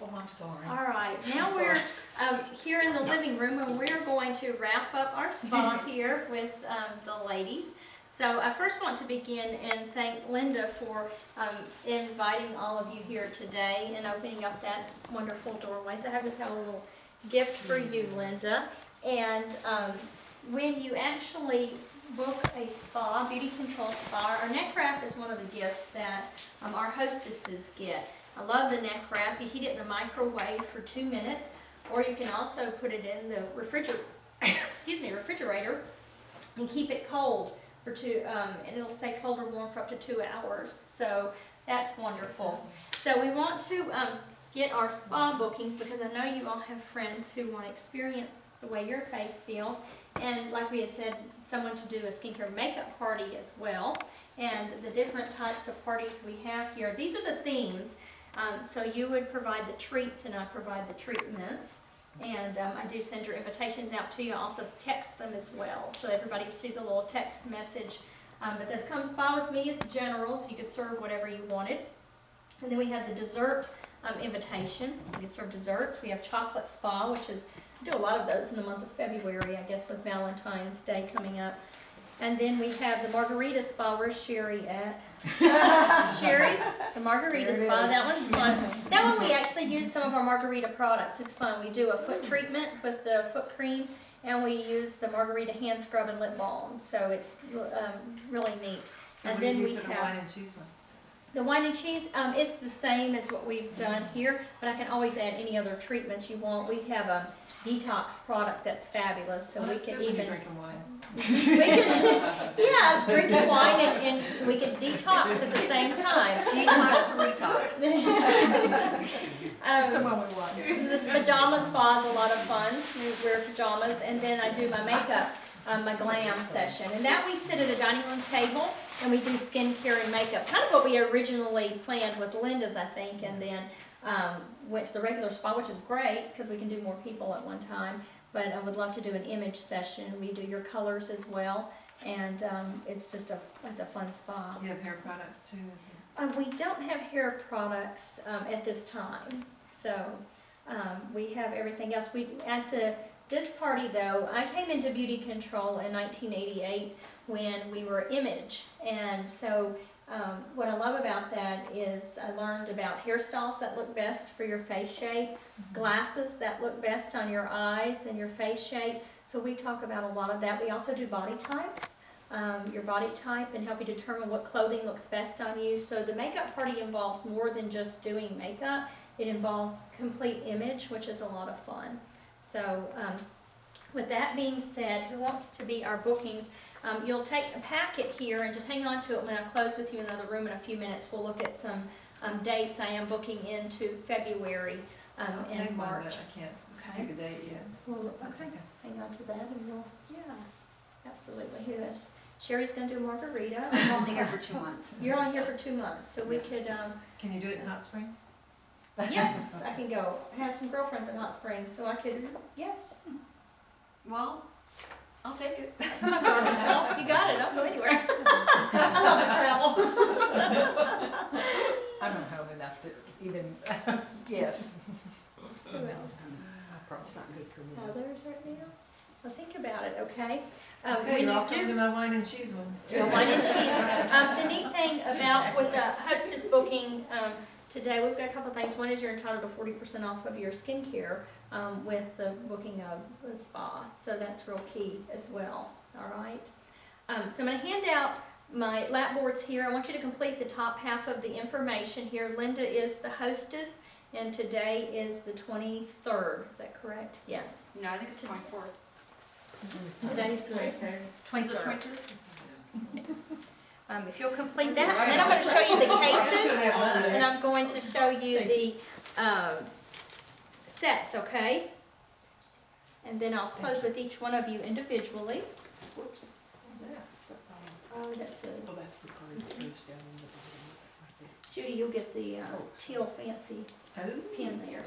Oh, I'm sorry. All right, now we're here in the living room, and we're going to wrap up our spa here with the ladies. So I first want to begin and thank Linda for inviting all of you here today and opening up that wonderful doorway. So I just have a little gift for you, Linda. And when you actually book a spa, Beauty Control Spa, our neck wrap is one of the gifts that our hostesses get. I love the neck wrap. You heat it in the microwave for 2 minutes, or you can also put it in the refrigerator and keep it cold for and it'll stay cold or warm for up to 2 hours. So that's wonderful. So we want to get our spa bookings because I know you all have friends who want to experience the way your face feels. And like we had said, someone to do a skincare makeup party as well. And the different types of parties we have here. These are the themes. So you would provide the treats and I provide the treatments. And I do send your invitations out to you. I also text them as well. So everybody sees a little text message. But the Come Spa With Me is general, so you could serve whatever you wanted. And then we have the dessert invitation. We serve desserts. We have chocolate spa, which is, I do a lot of those in the month of February, I guess, with Valentine's Day coming up. And then we have the margarita spa. Where's Sherry at? Sherry, the margarita spa. That one's fun. That one we actually use some of our margarita products. It's fun. We do a foot treatment with the foot cream, and we use the margarita hand scrub and lip balm. So it's really neat. So and what then do you we do for the have wine and cheese one? the wine and cheese. It's the same as what we've done here, but I can always add any other treatments you want. We have a detox product that's fabulous, so Well, we that's can good when you're even. drinking wine. We can, yes, drinking wine and we can detox at the same time. Detox to retox. Someone we want. This pajama spa is a lot of fun. We wear pajamas, and then I do my makeup, my glam session. And that we sit at a dining room table and we do skincare and makeup. Kind of what we originally planned with Linda's, I think, and then went to the regular spa, which is great because we can do more people at one time. But I would love to do an image session. We do your colors as well, and it's just it's a fun spa. You have hair products too, We don't have hair products at this time, so we have everything else. This party though, I came into Beauty Control in 1988 when we were Image, and so what I love about that is I learned about hairstyles that look best for your face shape, glasses that look best on your eyes and your face shape. So we talk about a lot of that. We also do body types, your body type, and help you determine what clothing looks best on you. So the makeup party involves more than just doing makeup. It involves complete image, which is a lot of fun. So with that being said, who wants to be our bookings? You'll take a packet here and just hang on to it. When I close with you in another room in a few minutes, we'll look at some dates I am booking into February I'll take and one, March. but I can't Okay. pick a date yet. Well, That's okay. Hang on to that and we'll, yeah, absolutely. Here, Sherry's going to do a margarita. I'm only here for 2 months. You're only here for 2 months, so we could, Can you do it in Hot Springs? yes, I can go. I have some girlfriends in Hot Springs, so I could, yes. Well, I'll take it. Come on, Arkansas. You got it. I'll go anywhere. I love to travel. I'm not home enough to even, yes. Who else? It's not good for me. Others right now? Well, think about it, okay? Okay, When you're all you coming to do my wine and cheese one. your wine and cheese, the neat thing about with the hostess booking today, we've got a couple of things. One is you're entitled to 40% off of your skincare with the booking of the spa, so that's real key as well. All right. So I'm going to hand out my lap boards here. I want you to complete the top half of the information here. Linda is the hostess, and today is the 23rd. Is that correct? Yes. No, I think it's 24th. Today's the 23rd. 23rd? Yes. If you'll complete that, and then I'm going to show you the cases, and I'm going to show you the sets, okay? And then I'll close with each one of you individually. Whoops. Oh, that's a, Oh, that's the card that goes down in the bottom. Right Judy, you'll get the teal fancy Oh. pin there.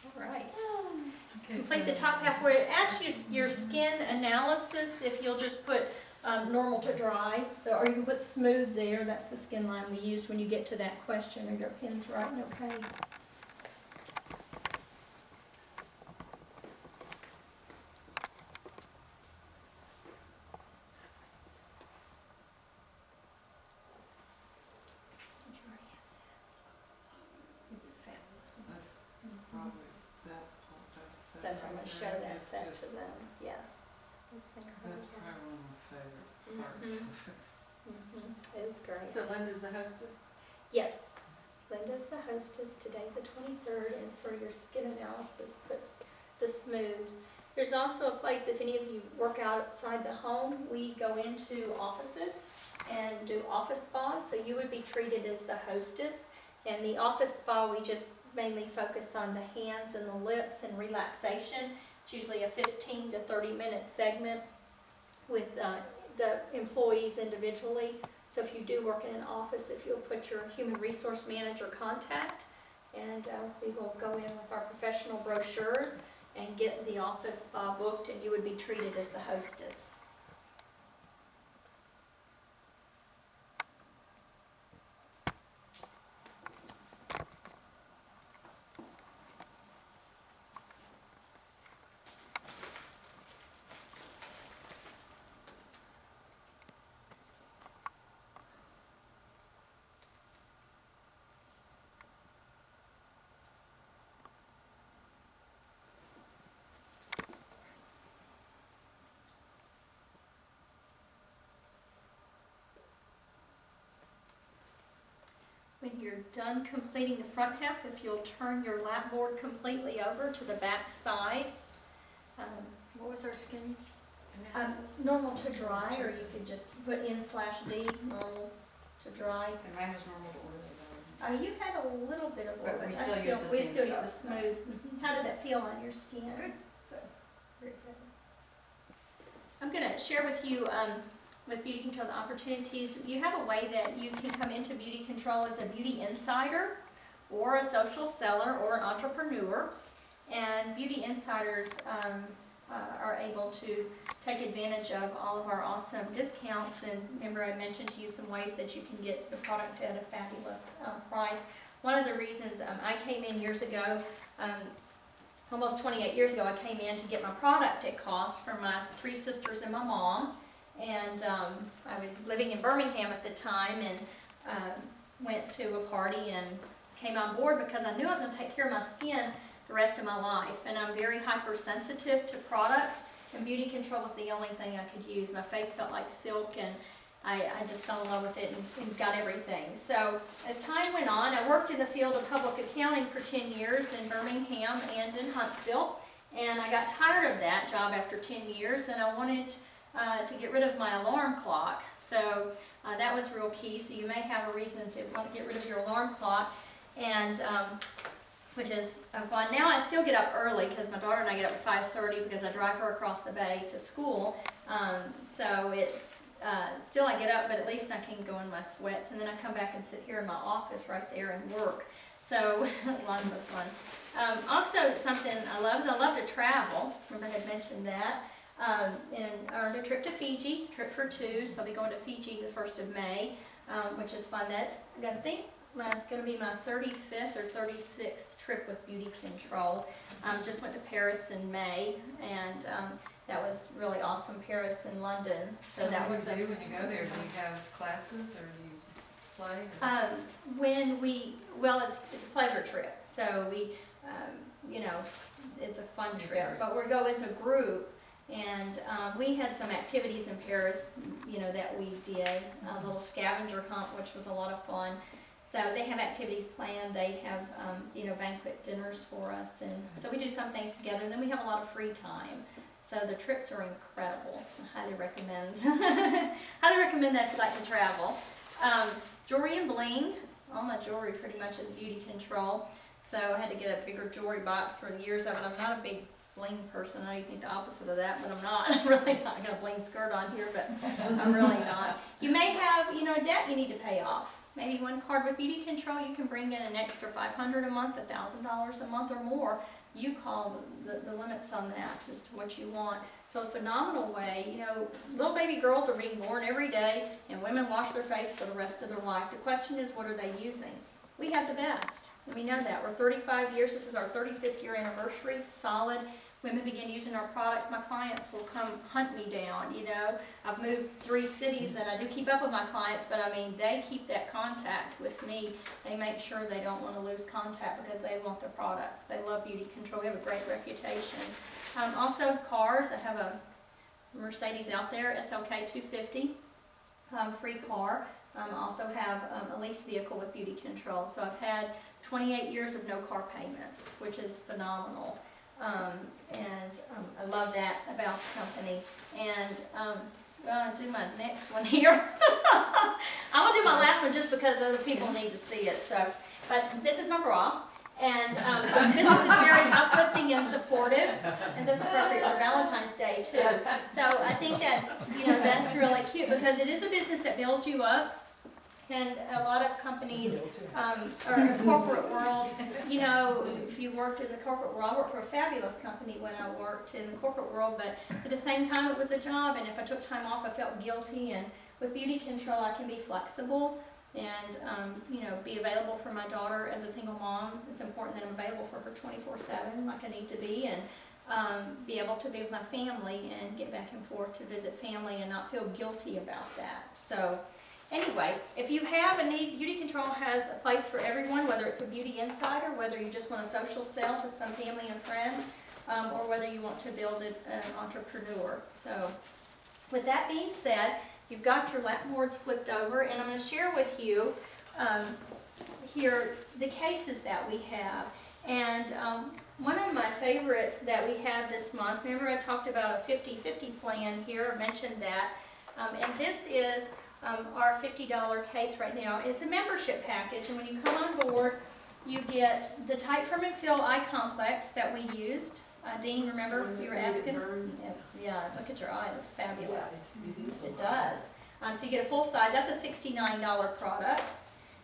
All right. Okay, Complete so- the top half where it asks you your skin analysis. If you'll just put normal to dry, so, or you can put smooth there, that's the skin line we used when you get to that question, are your pins right and okay? Did you already have that? It's fabulous. That's Mhm. probably that part, That's, I'm gonna show that It's set to just- them, yes. It's That's incredible. probably one of my favorite parts Mhm. of it. It is great. So Linda's the hostess? Yes, Linda's the hostess. Today's the 23rd, and for your skin analysis, put the smooth. There's also a place, if any of you work outside the home, we go into offices and do office spas, so you would be treated as the hostess. And the office spa, we just mainly focus on the hands and the lips and relaxation. It's usually a 15 to 30-minute segment with the employees individually. So if you do work in an office, if you'll put your human resource manager contact, and we will go in with our professional brochures and get the office spa booked, and you would be treated as the hostess. When you're done completing the front half, if you'll turn your lap board completely over to the back side. What was our skin? Normal to dry, or you could just put N/D, normal to dry. And mine was normal to orderly. You had a little bit of But oil, we but still use the we same still use the stuff. smooth. How did that feel on your skin? Good. Very good. I'm gonna share with you, with Beauty Control, the opportunities. You have a way that you can come into Beauty Control as a beauty insider, or a social seller, or an entrepreneur. And beauty insiders are able to take advantage of all of our awesome discounts. And remember, I mentioned to you some ways that you can get the product at a fabulous price. One of the reasons I came in years ago, almost 28 years ago, I came in to get my product at cost for my 3 sisters and my mom. And I was living in Birmingham at the time, and went to a party and came on board because I knew I was going to take care of my skin the rest of my life. And I'm very hypersensitive to products, and Beauty Control was the only thing I could use. My face felt like silk, and I just fell in love with it and got everything. So as time went on, I worked in the field of public accounting for 10 years in Birmingham and in Huntsville, and I got tired of that job after 10 years, and I wanted to get rid of my alarm clock. So that was real key. So you may have a reason to want to get rid of your alarm clock, and which is fun. Now I still get up early because my daughter and I get up at 5:30 because I drive her across the bay to school. So it's still I get up, but at least I can go in my sweats, and then I come back and sit here in my office right there and work. So lots of fun. Also, something I love to travel. Remember I had mentioned that. And I earned a trip to Fiji, trip for 2, so I'll be going to Fiji the 1st of May, which is fun. That's going to be my 35th or 36th trip with Beauty Control. Just went to Paris in May, and that was really awesome. Paris and London. So that was What do you do when you go there? Do you have classes, or do you just play? Or? It's a pleasure trip. So we, it's a fun You're trip. But tourists. we go as a group. And we had some activities in Paris, that we did, a little scavenger hunt, which was a lot of fun. So they have activities planned, they have, banquet dinners for us, and so we do some things together, and then we have a lot of free time. So the trips are incredible. I highly recommend, highly recommend that if you'd like to travel. Jewelry and bling, all my jewelry pretty much is Beauty Control. So I had to get a bigger jewelry box for the years of it. I'm not a big bling person. I know you think the opposite of that, but I'm not. I'm really not. I got a bling skirt on here, but I'm really not. You may have, a debt you need to pay off. Maybe one card with Beauty Control, you can bring in an extra $500 a month, $1,000 a month or more you call the limits on that as to what you want. So a phenomenal way, you know, little baby girls are being born every day and women wash their face for the rest of their life. The question is, what are they using? We have the best, and we know that. We're 35 years, this is our 35th year anniversary, solid. Women begin using our products, my clients will come hunt me down, you know. I've moved 3 cities and I do keep up with my clients, but I mean, they keep that contact with me. They make sure they don't want to lose contact because they want the products. They love beauty control, we have a great reputation. Also cars, I have a Mercedes out there, SLK 250, free car. Also have a leased vehicle with beauty control. So I've had 28 years of no car payments, which is phenomenal. I love that about the company. And I'm going to do my next one here. I'm going to do my last one just because other people need to see it. So, but this is my bra. And business is very uplifting and supportive, and that's appropriate for Valentine's Day too. So I think that's, you know, that's really cute because it is a business that builds you up. And a lot of companies, or in the corporate world, you know, if you worked in the corporate world, I worked for a fabulous company when I worked in the corporate world, but at the same time it was a job, and if I took time off I felt guilty, and with beauty control I can be flexible and, you know, be available for my daughter as a single mom. It's important that I'm available for her 24/7 like I need to be, and be able to be with my family and get back and forth to visit family and not feel guilty about that. So. Anyway, if you have a need, Beauty Control has a place for everyone, whether it's a beauty insider, whether you just want a social sell to some family and friends, or whether you want to build an entrepreneur. So, with that being said, you've got your lap boards flipped over, and I'm going to share with you here the cases that we have. And one of my favorite that we have this month, remember I talked about a 50-50 plan here, I mentioned that, and this is our $50 case right now. It's a membership package, and when you come on board, you get the Tight Firm and Fill Eye Complex that we used. Dean, remember you were asking? Yeah, look at your eye, it looks fabulous. It does. So you get a full size, that's a $69 product.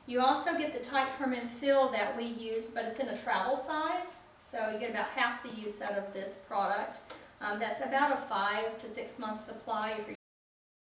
You also get the Tight Firm and Fill that we use, but it's in a travel size, so you get about half the use out of this product. That's about a 5 to 6 month supply if you're